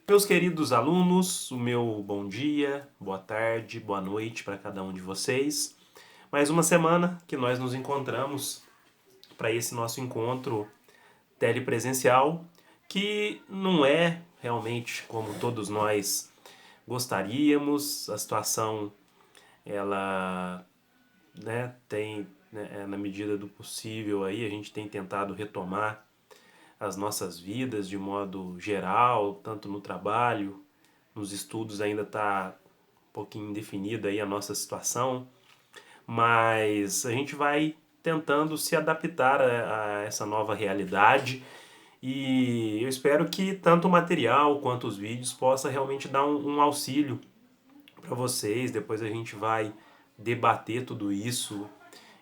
Meus queridos alunos, o meu bom dia, boa tarde, boa noite para cada um de vocês. Mais uma semana que nós nos encontramos para esse nosso encontro telepresencial, que não é realmente como todos nós gostaríamos. A situação ela, tem, na medida do possível aí a gente tem tentado retomar as nossas vidas de modo geral, tanto no trabalho, nos estudos ainda está um pouquinho indefinida aí a nossa situação, mas a gente vai tentando se adaptar a essa nova realidade e eu espero que tanto o material quanto os vídeos possa realmente dar um auxílio para vocês. Depois a gente vai debater tudo isso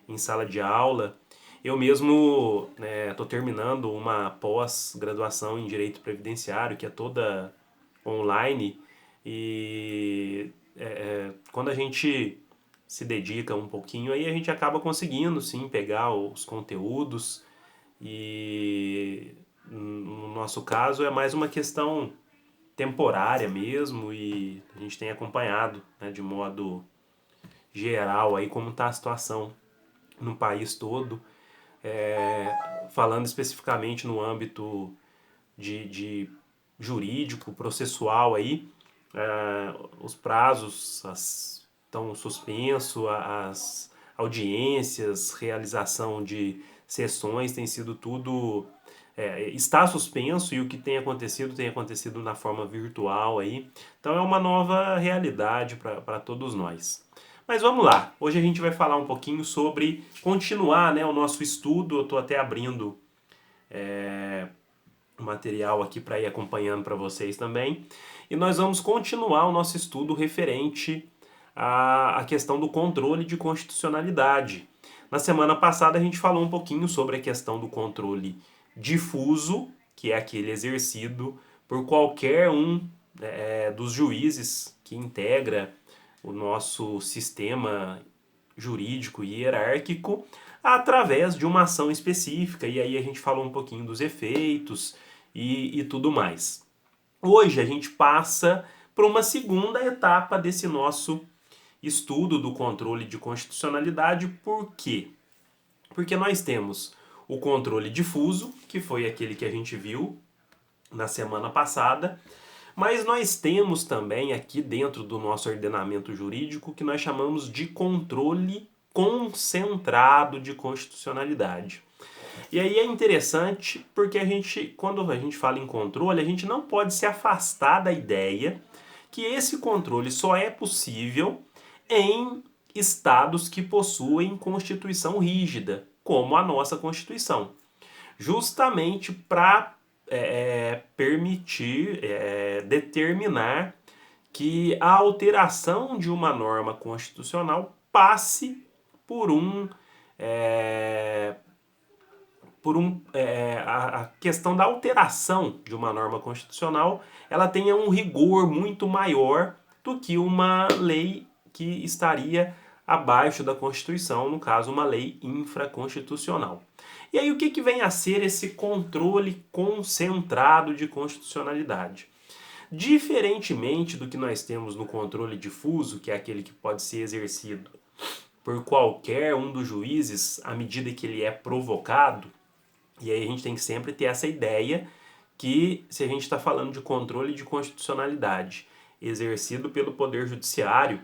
em sala de aula. Eu mesmo estou terminando uma pós-graduação em Direito Previdenciário, que é toda online, e quando a gente se dedica um pouquinho, aí a gente acaba conseguindo sim pegar os conteúdos e no nosso caso é mais uma questão temporária mesmo e a gente tem acompanhado, né, de modo geral aí como está a situação no país todo, falando especificamente no âmbito de jurídico, processual aí, os prazos estão suspensos, as audiências, realização de sessões tem sido tudo está suspenso e o que tem acontecido na forma virtual aí. Então é uma nova realidade para todos nós. Mas vamos lá, hoje a gente vai falar um pouquinho sobre continuar, né, o nosso estudo. Eu estou até abrindo o material aqui para ir acompanhando para vocês também. E nós vamos continuar o nosso estudo referente à questão do controle de constitucionalidade. Na semana passada a gente falou um pouquinho sobre a questão do controle difuso, que é aquele exercido por qualquer um dos juízes que integra o nosso sistema jurídico e hierárquico através de uma ação específica. E aí a gente falou um pouquinho dos efeitos e tudo mais. Hoje a gente passa para uma segunda etapa desse nosso estudo do controle de constitucionalidade. Por quê? Porque nós temos o controle difuso, que foi aquele que a gente viu na semana passada, mas nós temos também aqui dentro do nosso ordenamento jurídico o que nós chamamos de controle concentrado de constitucionalidade. E aí é interessante porque quando a gente fala em controle, a gente não pode se afastar da ideia que esse controle só é possível em estados que possuem constituição rígida, como a nossa Constituição, justamente para permitir, determinar que a alteração de uma norma constitucional passe por a questão da alteração de uma norma constitucional, ela tenha um rigor muito maior do que uma lei que estaria abaixo da Constituição, no caso uma lei infraconstitucional. E aí o que vem a ser esse controle concentrado de constitucionalidade? Diferentemente do que nós temos no controle difuso, que é aquele que pode ser exercido por qualquer um dos juízes à medida que ele é provocado, e aí a gente tem que sempre ter essa ideia que se a gente está falando de controle de constitucionalidade exercido pelo Poder Judiciário,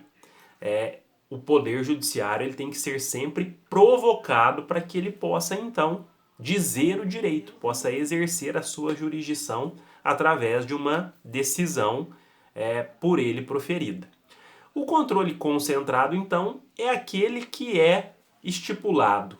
o Poder Judiciário ele tem que ser sempre provocado para que ele possa então dizer o direito, possa exercer a sua jurisdição através de uma decisão por ele proferida. O controle concentrado, então, é aquele que é estipulado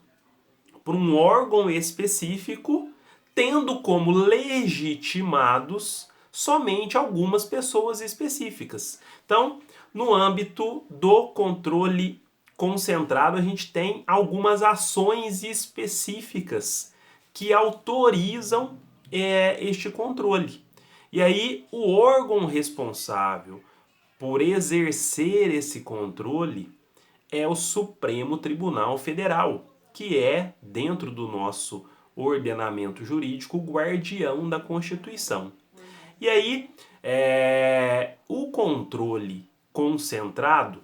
por um órgão específico, tendo como legitimados somente algumas pessoas específicas. Então, no âmbito do controle concentrado, a gente tem algumas ações específicas que autorizam este controle. E aí, o órgão responsável por exercer esse controle é o Supremo Tribunal Federal, que é, dentro do nosso ordenamento jurídico, o guardião da Constituição. E aí, o controle concentrado,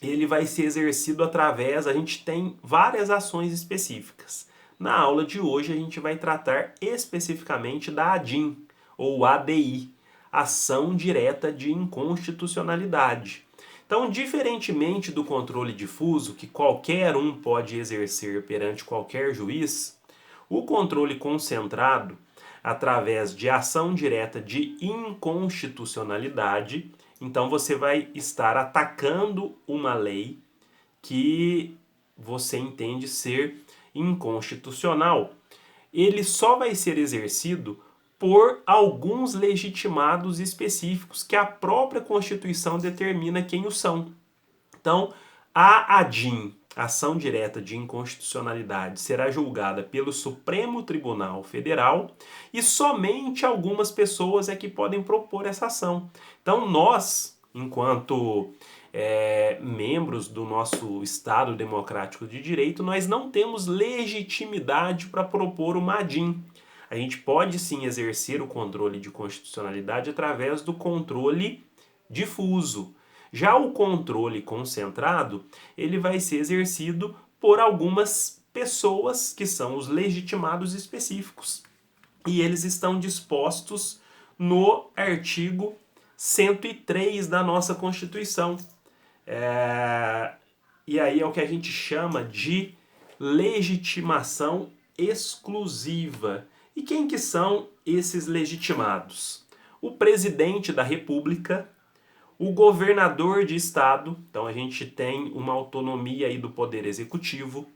ele vai ser exercido através, a gente tem várias ações específicas. Na aula de hoje a gente vai tratar especificamente da ADIM, ou ADI, Ação Direta de Inconstitucionalidade. Então, diferentemente do controle difuso, que qualquer um pode exercer perante qualquer juiz, o controle concentrado, através de ação direta de inconstitucionalidade, então você vai estar atacando uma lei que você entende ser inconstitucional. Ele só vai ser exercido por alguns legitimados específicos que a própria Constituição determina quem o são. Então, a ADIM, Ação Direta de Inconstitucionalidade, será julgada pelo Supremo Tribunal Federal e somente algumas pessoas é que podem propor essa ação. Então, nós, enquanto membros do nosso Estado Democrático de Direito, nós não temos legitimidade para propor uma ADIM. A gente pode sim exercer o controle de constitucionalidade através do controle difuso. Já o controle concentrado, ele vai ser exercido por algumas pessoas que são os legitimados específicos. E eles estão dispostos no artigo 103 da nossa Constituição. E aí é o que a gente chama de legitimação exclusiva. E quem que são esses legitimados? O presidente da República, o governador de estado, então a gente tem uma autonomia aí do poder executivo,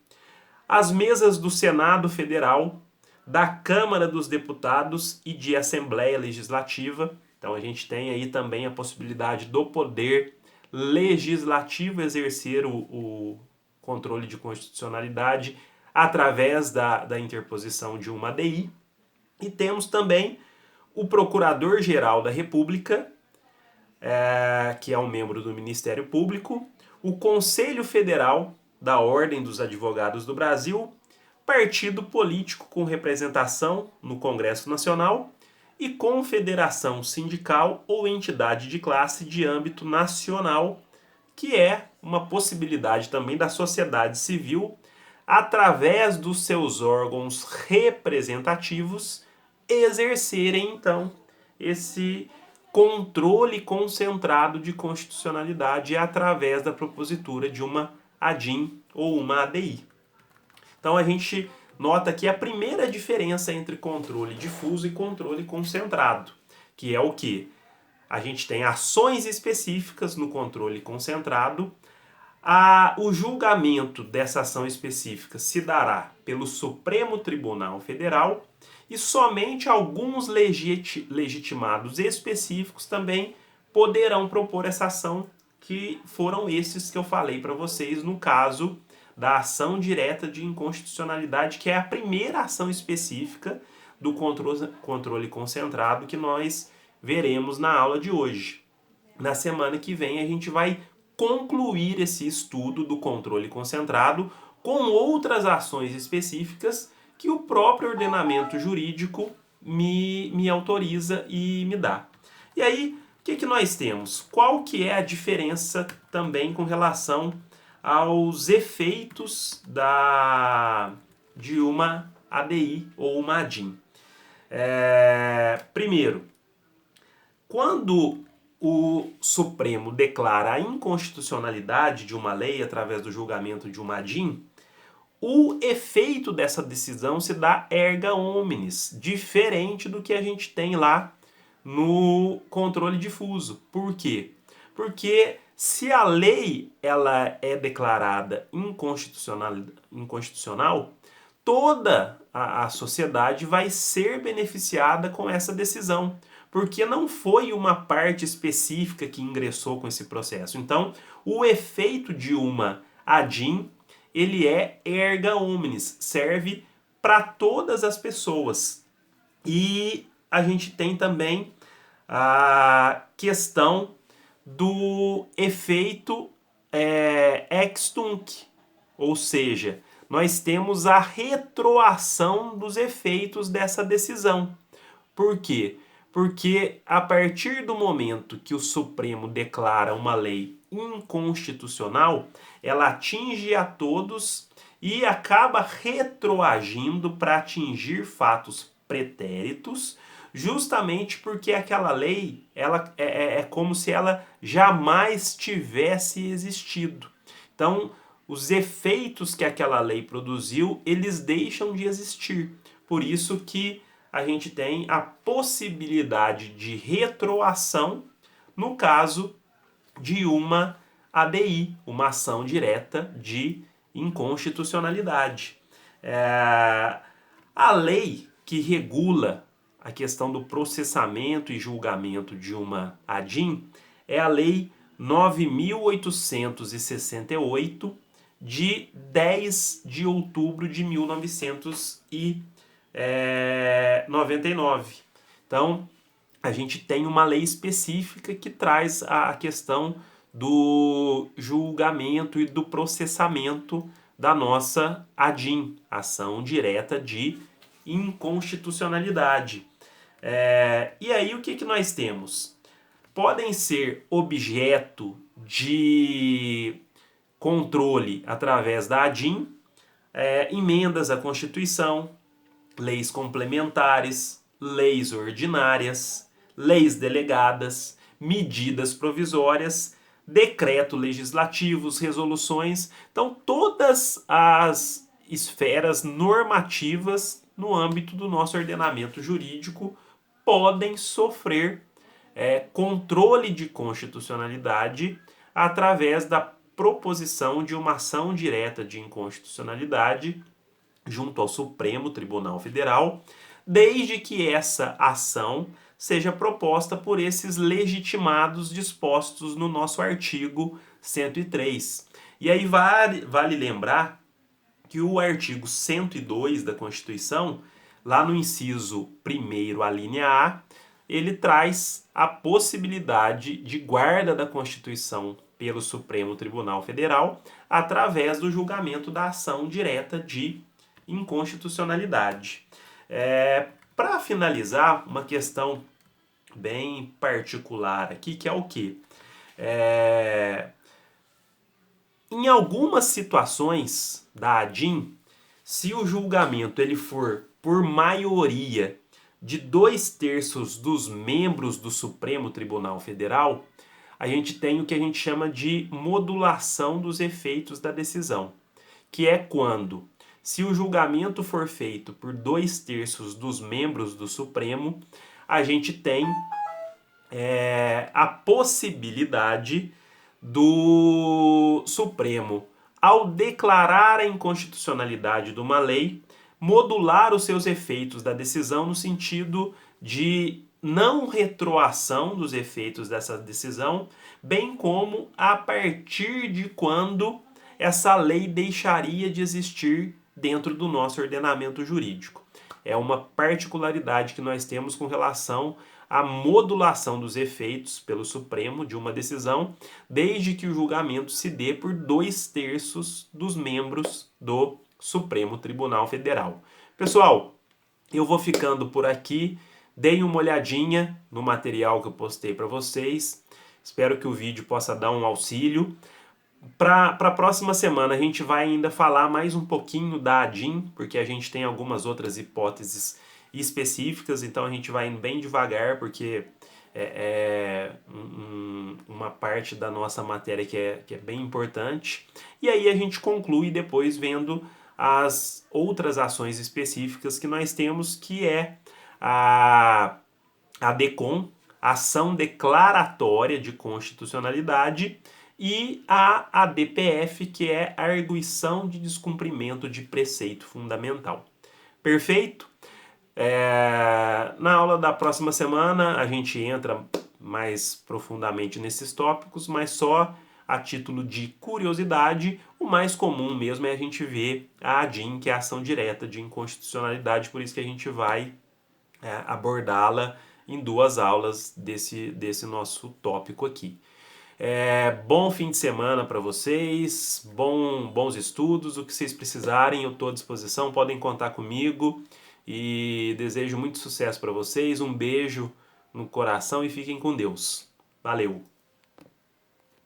as mesas do Senado Federal, da Câmara dos Deputados e de Assembleia Legislativa. Então a gente tem aí também a possibilidade do poder legislativo exercer o controle de constitucionalidade através da interposição de uma ADI. E temos também o Procurador-Geral da República, que é um membro do Ministério Público, o Conselho Federal da Ordem dos Advogados do Brasil, partido político com representação no Congresso Nacional e confederação sindical ou entidade de classe de âmbito nacional, que é uma possibilidade também da sociedade civil, através dos seus órgãos representativos, exercerem então esse controle concentrado de constitucionalidade através da propositura de uma ADIM ou uma ADI. Então a gente nota aqui a primeira diferença entre controle difuso e controle concentrado, que é o que? A gente tem ações específicas no controle concentrado. O julgamento dessa ação específica se dará pelo Supremo Tribunal Federal e somente alguns legitimados específicos também poderão propor essa ação, que foram esses que eu falei para vocês no caso da ação direta de inconstitucionalidade, que é a primeira ação específica do controle concentrado que nós veremos na aula de hoje. Na semana que vem a gente vai concluir esse estudo do controle concentrado com outras ações específicas que o próprio ordenamento jurídico me autoriza e me dá. E aí, o que nós temos? Qual que é a diferença também com relação aos efeitos de uma ADI ou uma ADIM? Primeiro, quando o Supremo declara a inconstitucionalidade de uma lei através do julgamento de uma ADIM, o efeito dessa decisão se dá erga omnes, diferente do que a gente tem lá no controle difuso. Por quê? Porque se a lei ela é declarada inconstitucional, toda a sociedade vai ser beneficiada com essa decisão, porque não foi uma parte específica que ingressou com esse processo. Então, o efeito de uma ADIM, ele é erga omnes, serve para todas as pessoas. E a gente tem também a questão do efeito ex tunc, ou seja, nós temos a retroação dos efeitos dessa decisão. Por quê? porque a partir do momento que o Supremo declara uma lei inconstitucional, ela atinge a todos e acaba retroagindo para atingir fatos pretéritos, justamente porque aquela lei ela é como se ela jamais tivesse existido. Então, os efeitos que aquela lei produziu, eles deixam de existir. Por isso que a gente tem a possibilidade de retroação no caso de uma ADI, uma ação direta de inconstitucionalidade. A lei que regula a questão do processamento e julgamento de uma ADIM é a Lei 9.868, de 10 de outubro de 1999. Então, a gente tem uma lei específica que traz a questão do julgamento e do processamento da nossa ADIM, ação direta de inconstitucionalidade. E aí o que nós temos? Podem ser objeto de controle através da ADIM, emendas à Constituição, leis complementares, leis ordinárias, leis delegadas, medidas provisórias, decretos legislativos, resoluções. Então, todas as esferas normativas no âmbito do nosso ordenamento jurídico podem sofrer controle de constitucionalidade através da proposição de uma ação direta de inconstitucionalidade junto ao Supremo Tribunal Federal, desde que essa ação seja proposta por esses legitimados dispostos no nosso artigo 103. E aí vale lembrar que o artigo 102 da Constituição, lá no inciso 1º, a linha A, ele traz a possibilidade de guarda da Constituição pelo Supremo Tribunal Federal através do julgamento da ação direta de inconstitucionalidade. Para finalizar, uma questão bem particular aqui, que é o quê? Em algumas situações da ADIM, se o julgamento ele for por maioria de 2/3 dos membros do Supremo Tribunal Federal, a gente tem o que a gente chama de modulação dos efeitos da decisão, que é quando, se o julgamento for feito por 2/3 dos membros do Supremo, a gente tem a possibilidade do Supremo, ao declarar a inconstitucionalidade de uma lei, modular os seus efeitos da decisão no sentido de não retroação dos efeitos dessa decisão, bem como a partir de quando essa lei deixaria de existir dentro do nosso ordenamento jurídico. É uma particularidade que nós temos com relação à modulação dos efeitos pelo Supremo de uma decisão, desde que o julgamento se dê por 2/3 dos membros do Supremo Tribunal Federal. Pessoal, eu vou ficando por aqui. Deem uma olhadinha no material que eu postei para vocês. Espero que o vídeo possa dar um auxílio. Para a próxima semana a gente vai ainda falar mais um pouquinho da ADIM, porque a gente tem algumas outras hipóteses específicas, então a gente vai indo bem devagar, porque uma parte da nossa matéria que é bem importante. E aí a gente conclui depois vendo as outras ações específicas que nós temos, que é a DECOM, Ação Declaratória de Constitucionalidade, e a ADPF, que é a Arguição de Descumprimento de Preceito Fundamental. Perfeito? Na aula da próxima semana a gente entra mais profundamente nesses tópicos, mas só a título de curiosidade. O mais comum mesmo é a gente ver a ADIM, que é a ação direta de inconstitucionalidade, por isso que a gente vai abordá-la em 2 aulas desse nosso tópico aqui. Bom fim de semana para vocês, bons estudos, o que vocês precisarem eu estou à disposição, podem contar comigo, e desejo muito sucesso para vocês. Um beijo no coração e fiquem com Deus. Valeu!